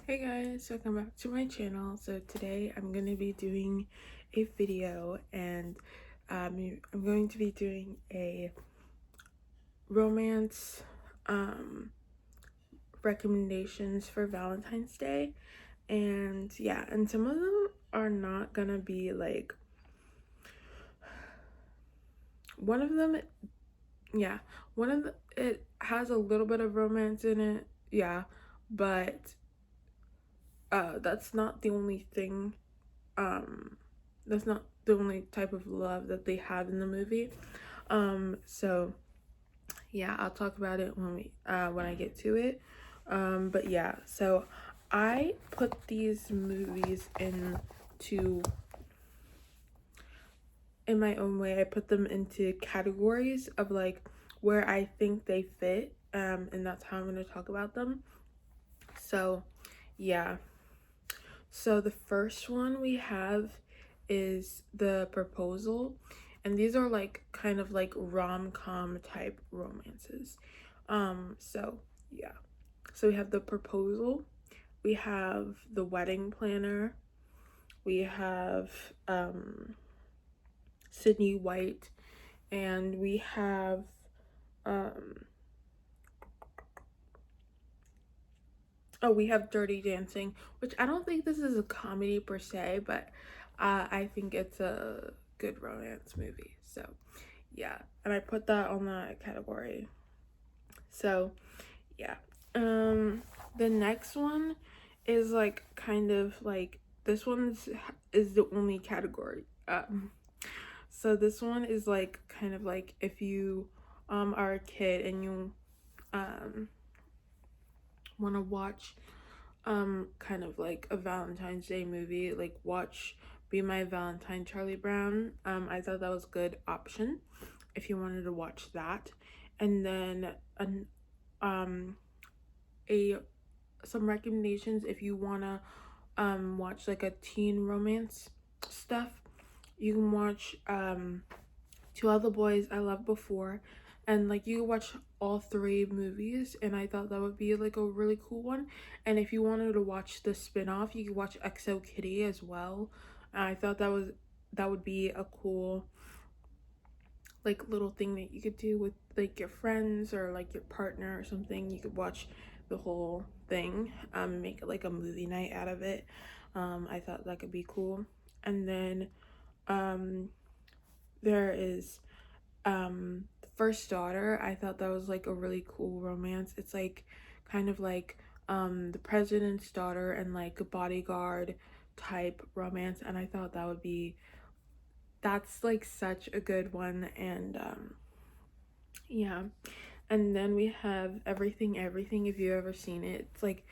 Hey guys, welcome back to my channel. So today I'm going to be doing a video and I'm going to be doing a romance recommendations for Valentine's Day. And yeah, and some of them are not gonna be like, one of them, yeah, one of the, it has a little bit of romance in it, yeah, but that's not the only thing. That's not the only type of love that they have in the movie. So yeah, I'll talk about it when I get to it. But yeah, so I put these movies in my own way. I put them into categories of like where I think they fit, and that's how I'm going to talk about them. So yeah, so the first one we have is The Proposal, and these are like kind of like rom-com type romances. So yeah. So we have The Proposal, we have The Wedding Planner, we have Sydney White, and we have um we have Dirty Dancing, which I don't think this is a comedy per se, but I think it's a good romance movie. So yeah, and I put that on that category. So yeah, the next one is like kind of like, this one's is the only category. So this one is like kind of like if you are a kid and you um want to watch kind of like a Valentine's Day movie, like watch Be My Valentine, Charlie Brown. I thought that was a good option if you wanted to watch that. And then an a some recommendations if you want to watch like a teen romance stuff. You can watch To All the Boys I Loved Before, and like you watch all three movies, and I thought that would be like a really cool one. And if you wanted to watch the spin-off, you could watch XO Kitty as well. And I thought that would be a cool like little thing that you could do with like your friends or like your partner or something. You could watch the whole thing, make it like a movie night out of it. I thought that could be cool. And then um there is The First Daughter. I thought that was like a really cool romance. It's like kind of like the president's daughter and like a bodyguard type romance, and I thought that's like such a good one. And yeah. And then we have Everything, if you've ever seen it. It's like,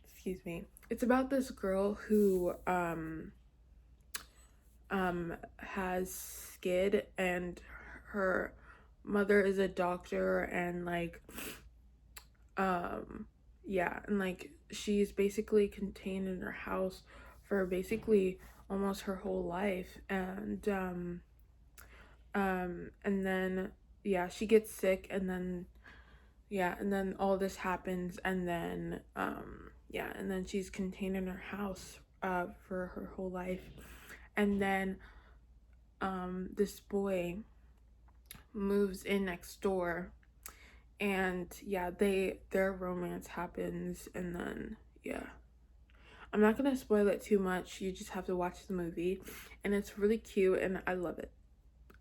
excuse me, it's about this girl who has skid, and her mother is a doctor, and like yeah, and like she's basically contained in her house for basically almost her whole life. And then yeah, she gets sick, and then yeah, and then all this happens, and then yeah, and then she's contained in her house for her whole life. And then this boy moves in next door, and yeah, their romance happens. And then yeah, I'm not gonna spoil it too much, you just have to watch the movie, and it's really cute and I love it.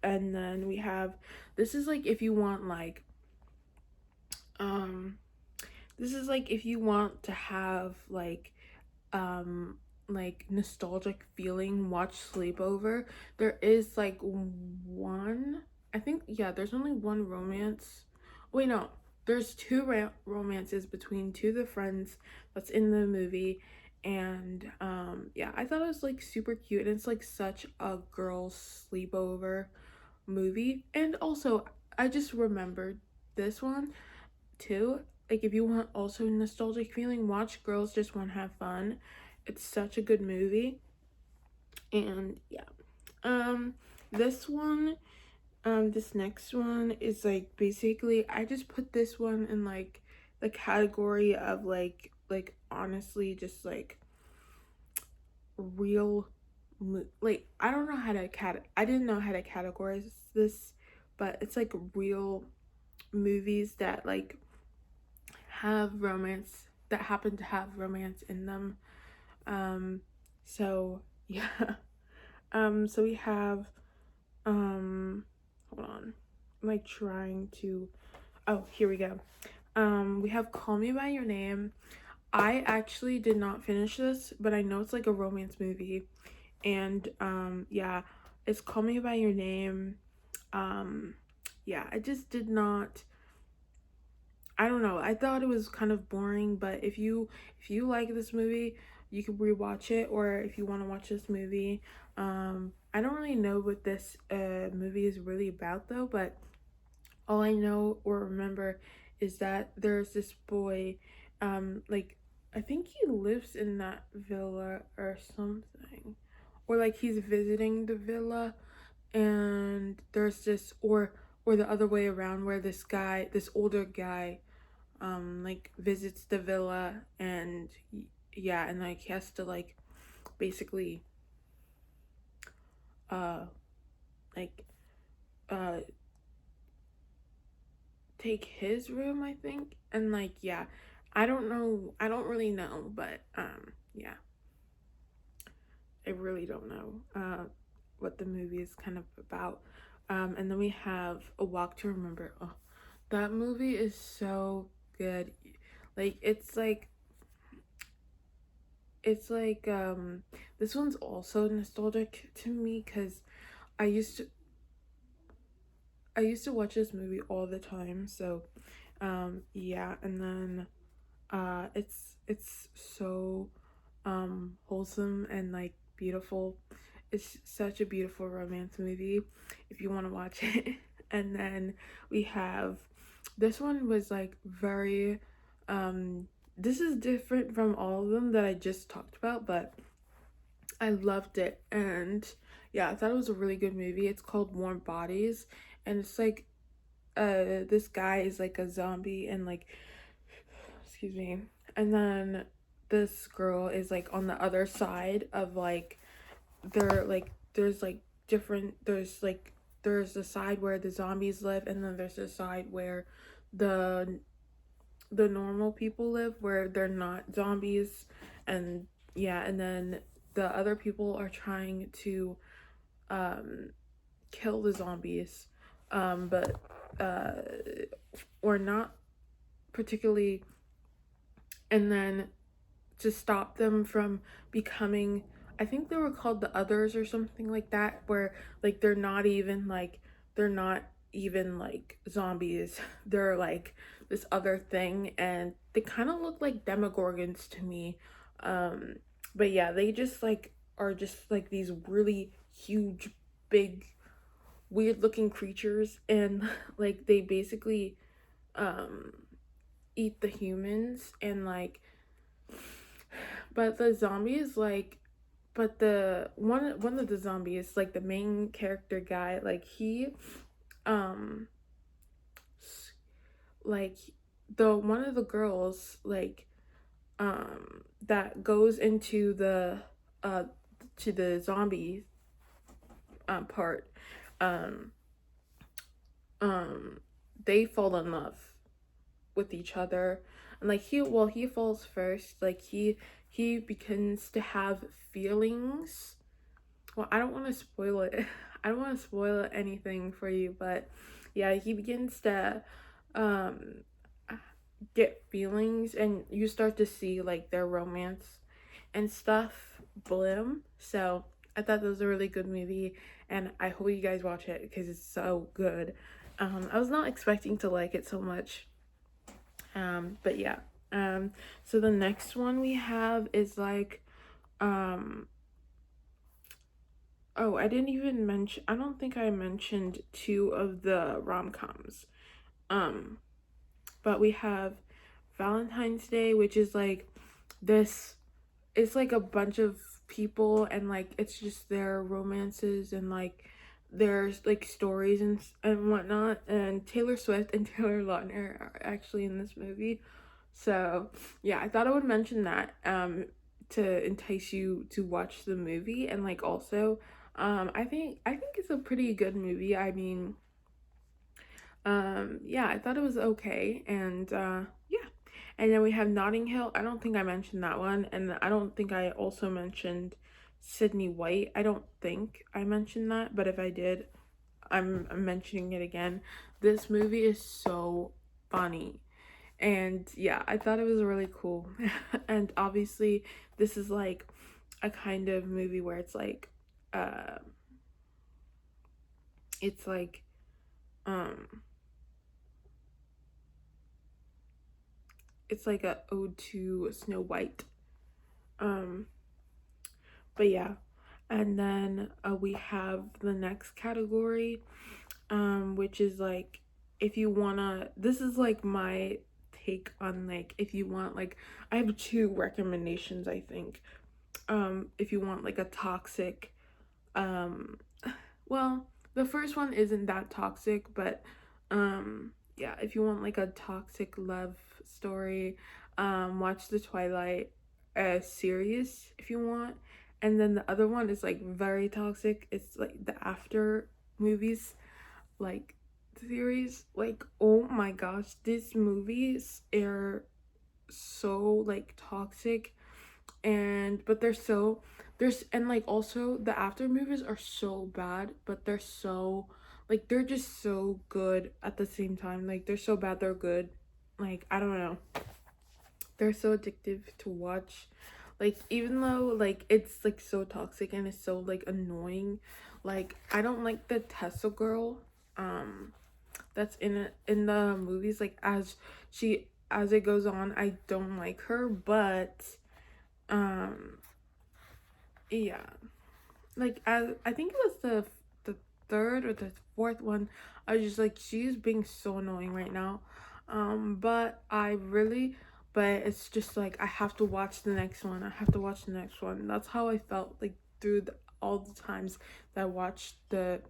And then we have, this is like if you want um this is like if you want to have like nostalgic feeling, watch Sleepover. There is like one, I think, yeah, there's only one romance. Wait, no, there's two romances between two of the friends that's in the movie. And yeah, I thought it was like super cute, and it's like such a girls sleepover movie. And also, I just remembered this one too. Like if you want also nostalgic feeling, watch Girls Just Want to Have Fun. It's such a good movie. And yeah, um this one, this next one is like basically, I just put this one in like the category of like like honestly just like real like I don't know how to I didn't know how to categorize this, but it's like real movies that like have romance, that happen to have romance in them. Um so yeah. So we have hold on. I'm like trying to, oh, here we go. We have Call Me by Your Name. I actually did not finish this, but I know it's like a romance movie. And yeah, it's Call Me by Your Name. Um yeah, I just did not, I don't know. I thought it was kind of boring, but if you like this movie, you can rewatch it, or if you want to watch this movie. I don't really know what this movie is really about though, but all I know or remember is that there's this boy, like I think he lives in that villa or something. Or like he's visiting the villa, and there's this, or the other way around, where this guy, this older guy, like visits the villa, and yeah, and like he has to like basically uh like uh take his room, I think. And like yeah, I don't know, I don't really know, but yeah, I really don't know what the movie is kind of about. And then we have A Walk to Remember. Oh, that movie is so good. Like it's like this one's also nostalgic to me because I used to I used to watch this movie all the time. So yeah, and then it's so wholesome and like beautiful. It's such a beautiful romance movie if you want to watch it. And then we have, this one was like very this is different from all of them that I just talked about, but I loved it. And yeah, I thought it was a really good movie. It's called Warm Bodies, and it's like this guy is like a zombie, and like, excuse me, and then this girl is like on the other side of like, they're like, there's like different, there's the side where the zombies live, and then there's the side where the the normal people live, where they're not zombies. And yeah, and then the other people are trying to um kill the zombies, but uh or not particularly, and then to stop them from becoming, I think they were called the others or something like that, where like they're not even like zombies. They're like this other thing, and they kind of look like demogorgons to me. um but yeah, they just like are just like these really huge, big, weird looking creatures, and like they basically um eat the humans. And like, but the zombies like, but the one of the zombies, like the main character guy, like he um like the one of the girls, like that goes into the uh to the zombie part, um um they fall in love with each other. And like he falls first, like he begins to have feelings. Well, I don't want to spoil it. I don't want to spoil anything for you, but yeah, he begins to um get feelings, and you start to see like their romance and stuff bloom. So I thought that was a really good movie, and I hope you guys watch it because it's so good. I was not expecting to like it so much. But yeah. So the next one we have is like, um, oh, I didn't even mention, I don't think I mentioned two of the rom-coms. Um, but we have Valentine's Day, which is like this, it's like a bunch of people, and like it's just their romances, and like there's like stories and whatnot. And Taylor Swift and Taylor Lautner are actually in this movie. So yeah, I thought I would mention that to entice you to watch the movie. And like also I think it's a pretty good movie. I mean, yeah, I thought it was okay. And yeah. And then we have Notting Hill. I don't think I mentioned that one, and I don't think I also mentioned Sydney White. I don't think I mentioned that, but if I did, I'm mentioning it again. This movie is so funny. And yeah, I thought it was really cool. And obviously, this is like a kind of movie where uh it's like um it's like a ode to Snow White. Um but yeah. And then we have the next category, which is like, if you wanna, this is like my take on, like, if you want, like, I have two recommendations, I think. If you want like a toxic, um well, the first one isn't that toxic, but yeah, if you want like a toxic love story, watch the Twilight series if you want. And then the other one is like very toxic. It's like the After movies, like series. Like, oh my gosh, these movies are so like toxic, and but they're so, there's, and like also the After movies are so bad, but they're so, like, they're just so good at the same time. Like, they're so bad they're good. Like, I don't know, they're so addictive to watch. Like, even though like it's like so toxic and it's so like annoying, like I don't like the Tesla girl that's in it in the movies. Like, as it goes on, I don't like her, but um yeah, like, as I think it was the third or the fourth one, I was just like, she's being so annoying right now. But I really, but it's just like I have to watch the next one. I have to watch the next one. That's how I felt like through all the times that I watched the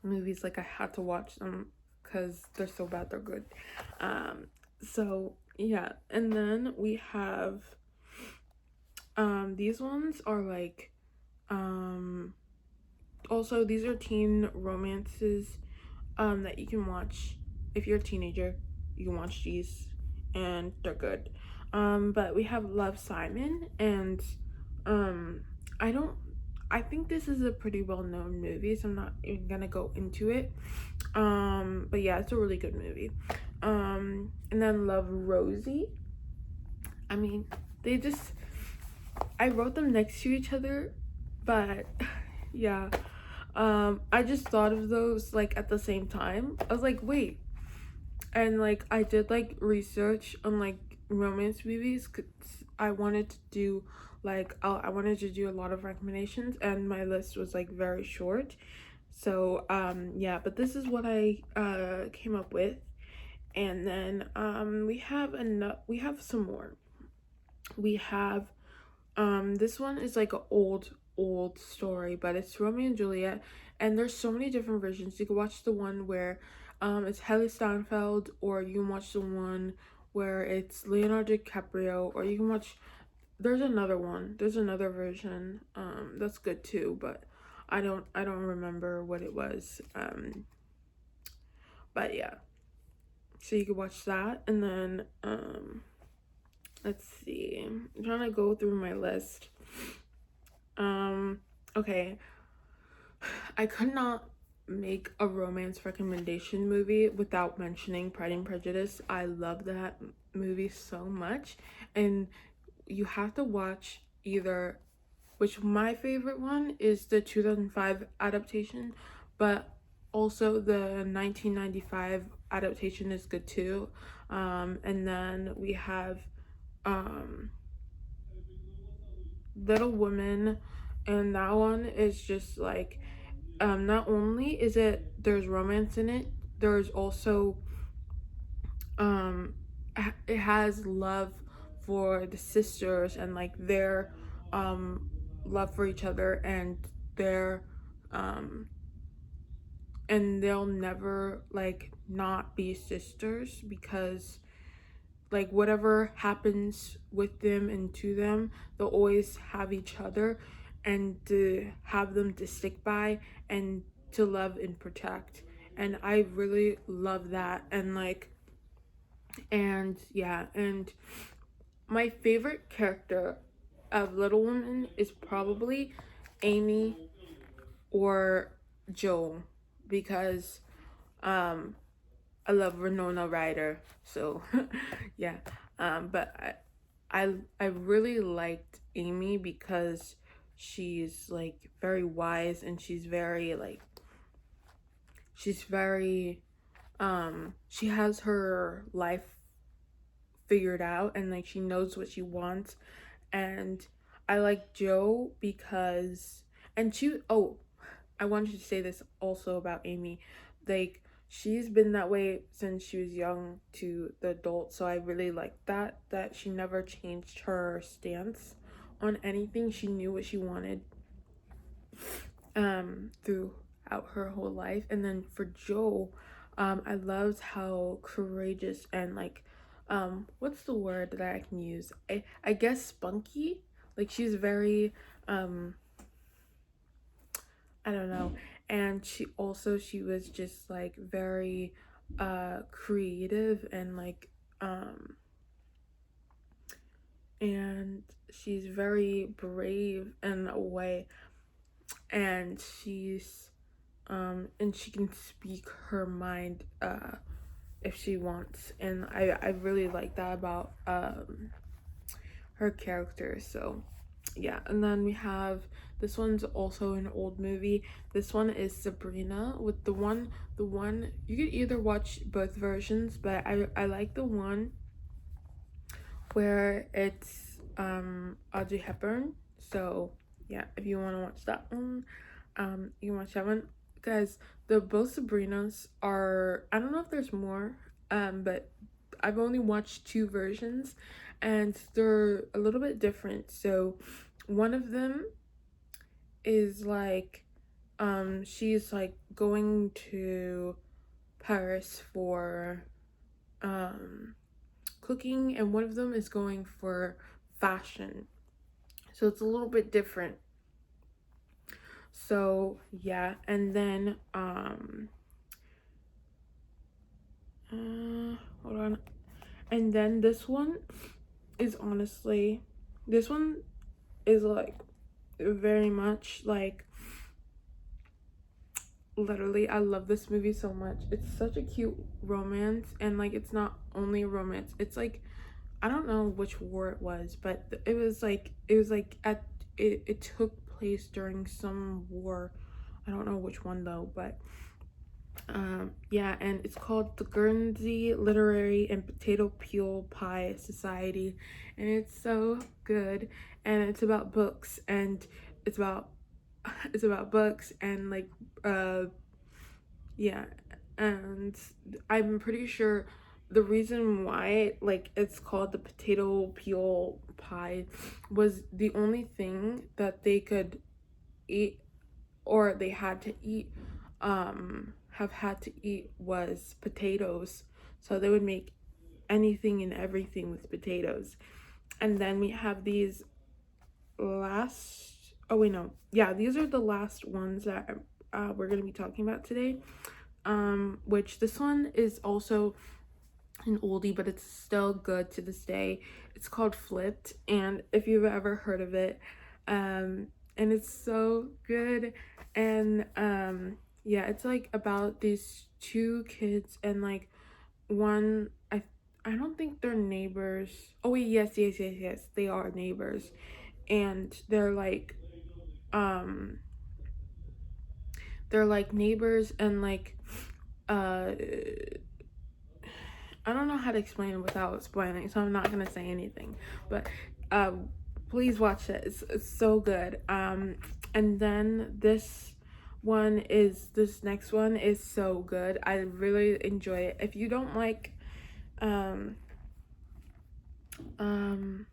movies. Like, I had to watch them because they're so bad they're good. So yeah, and then we have these ones are like um also, these are teen romances that you can watch if you're a teenager. You can watch these, and they're good. But we have Love, Simon, and um I don't I think this is a pretty well-known movie, so I'm not even gonna go into it. But yeah, it's a really good movie. And then Love, Rosie. I mean, they just, I wrote them next to each other, but yeah. I just thought of those like at the same time. I was like, wait. And like I did like research on like romance movies, 'cause I wanted to do like I wanted to do a lot of recommendations, and my list was like very short. So yeah, but this is what I came up with. And then we have some more. We have this one is like an old story, but it's Romeo and Juliet, and there's so many different versions. You can watch the one where it's Haley Steinfeld, or you can watch the one where it's Leonardo DiCaprio, or you can watch, there's another one. There's another version that's good too, but I don't remember what it was. But yeah. So you can watch that, and then let's see. I'm trying to go through my list. Okay. I could not make a romance recommendation movie without mentioning Pride and Prejudice. I love that movie so much. And you have to watch either, which my favorite one is the 2005 adaptation, but also the 1995 adaptation is good too. And then we have um Little Women, and that one is just like, not only is it, there's romance in it, there's also um it has love for the sisters, and like their um love for each other, and their um and they'll never like not be sisters, because like whatever happens with them and to them, they'll always have each other, and to have them to stick by and to love and protect. And I really love that. And like, and yeah, and my favorite character of Little Women is probably Amy or Joel, because um I love Winona Ryder. So yeah. But I really liked Amy because she's like very wise, and she's very she has her life figured out, and like she knows what she wants. And I like Joe because, and she, oh, I wanted to say this also about Amy. Like, she's been that way since she was young to the adult. So I really like that she never changed her stance on anything. She knew what she wanted throughout her whole life. And then for Joe, I loved how courageous and like what's the word that I can use? I guess spunky. Like she's very I don't know. And she was just like very creative, and like and she's very brave in a way, and she can speak her mind if she wants. And I really like that about her character. So yeah. And then we have, this one's also an old movie. This one is Sabrina, with the one you could either watch both versions, but I like the one where it's Audrey Hepburn. So yeah, if you want to watch that one, you can watch that one, because the both Sabrinas are, I don't know if there's more, but I've only watched two versions, and they're a little bit different. So one of them is like she's like going to Paris for cooking, and one of them is going for fashion. So it's a little bit different. So yeah. And then hold on. And then this one is like very much like, literally, I love this movie so much. It's such a cute romance, and like it's not only a romance. It's like, I don't know which war it was, but it was like it took place during some war. I don't know which one though, but yeah. And it's called the Guernsey Literary and Potato Peel Pie Society, and it's so good. And it's about books, and it's about it's about books, and like yeah. And I'm pretty sure the reason why like it's called the potato peel pie was the only thing that they could eat, or they had to eat, have had to eat, was potatoes. So they would make anything and everything with potatoes. And then we have these last, oh wait, no, yeah, these are the last ones that we're gonna be talking about today. Which this one is also an oldie, but it's still good to this day. It's called Flipped, and if you've ever heard of it, and it's so good. And yeah, it's like about these two kids, and like one, I don't think they're neighbors. Oh wait, yes, they are neighbors, and um they're like neighbors, and like uh I don't know how to explain it without spoiling, so I'm not gonna say anything. But please watch it. It's so good. And then this next one is so good. I really enjoy it. If you don't like um um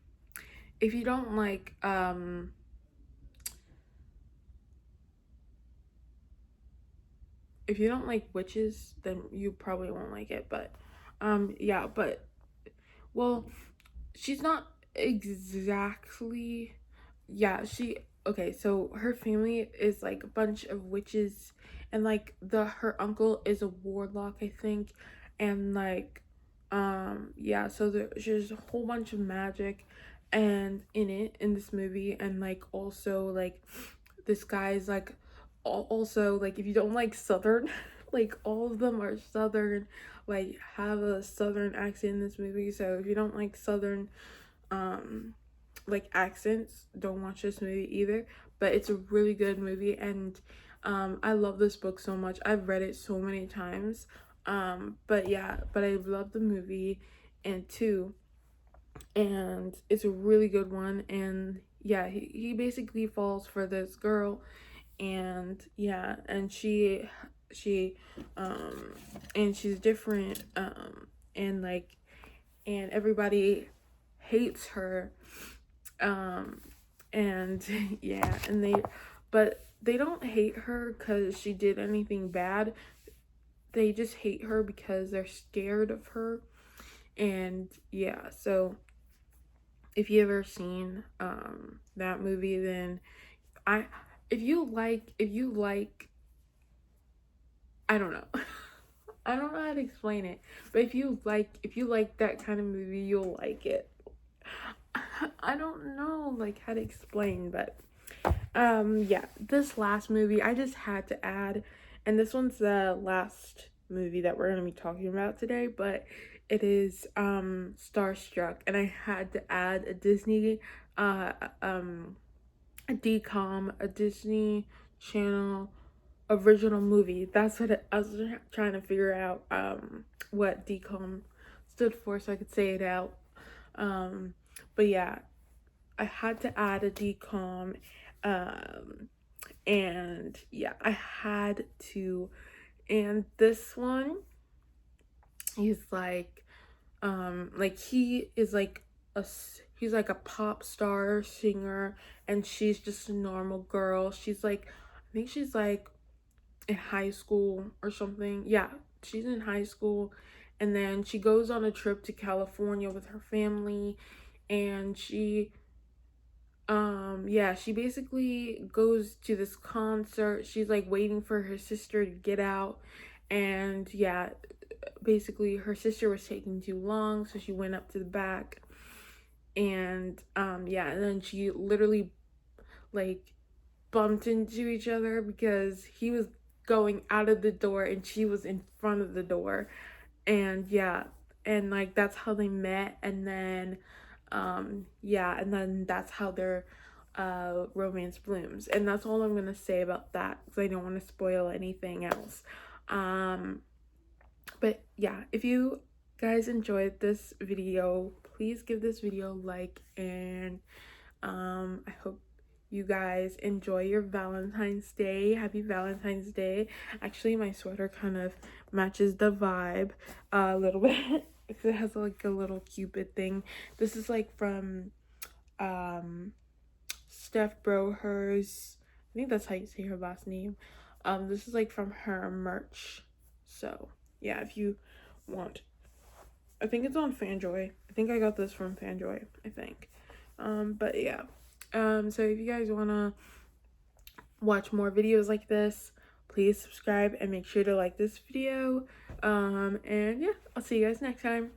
if you don't like if you don't like witches, then you probably won't like it. But yeah, but well, she's not exactly, yeah, she, okay, so her family is like a bunch of witches, and like her uncle is a warlock, I think, and like yeah, so there's a whole bunch of magic and in this movie, and like also like this guy's like also like, if you don't like southern like all of them are southern, like have a southern accent in this movie, so if you don't like southern um like accents, don't watch this movie either. But it's a really good movie, and I love this book so much. I've read it so many times. But yeah, but I love the movie and too, and it's a really good one. And yeah, he basically falls for this girl, and yeah, and she um and she's different, and like, and everybody hates her, um and yeah, and but they don't hate her because she did anything bad. They just hate her because they're scared of her. And yeah, so if you ever seen that movie, then I if you like, I don't know. I don't know how to explain it, but if you like that kind of movie, you'll like it. I don't know like how to explain, but yeah, this last movie I just had to add, and this one's the last movie that we're going to be talking about today, but it is Starstruck, and I had to add a Disney uh um a DCOM, a Disney Channel original movie. That's what I was trying to figure out what DCOM stood for so I could say it out. Um but yeah, I had to add a DCOM, um and yeah, I had to. And this one, he's like he is like he's like a pop star singer, and she's just a normal girl. She's like, I think she's like in high school or something. Yeah, she's in high school, and then she goes on a trip to California with her family, and yeah, she basically goes to this concert. She's like waiting for her sister to get out, and yeah, basically her sister was taking too long, so she went up to the back, and yeah, and then she literally like bumped into each other because he was going out of the door and she was in front of the door. And yeah, and like that's how they met, and then yeah, and then that's how their romance blooms. And that's all I'm gonna say about that, because I don't want to spoil anything else. um but yeah, if you guys enjoyed this video, please give this video a like, and I hope you guys enjoy your Valentine's Day. Happy Valentine's Day. Actually, my sweater kind of matches the vibe a little bit because it has like a little cupid thing. This is like from um Steph Brohers. I think that's how you say her last name. This is like from her merch. So yeah, if you want, I think it's on Fanjoy. I think I got this from Fanjoy, I think. But yeah. So if you guys wanna watch more videos like this, please subscribe and make sure to like this video. And yeah, I'll see you guys next time.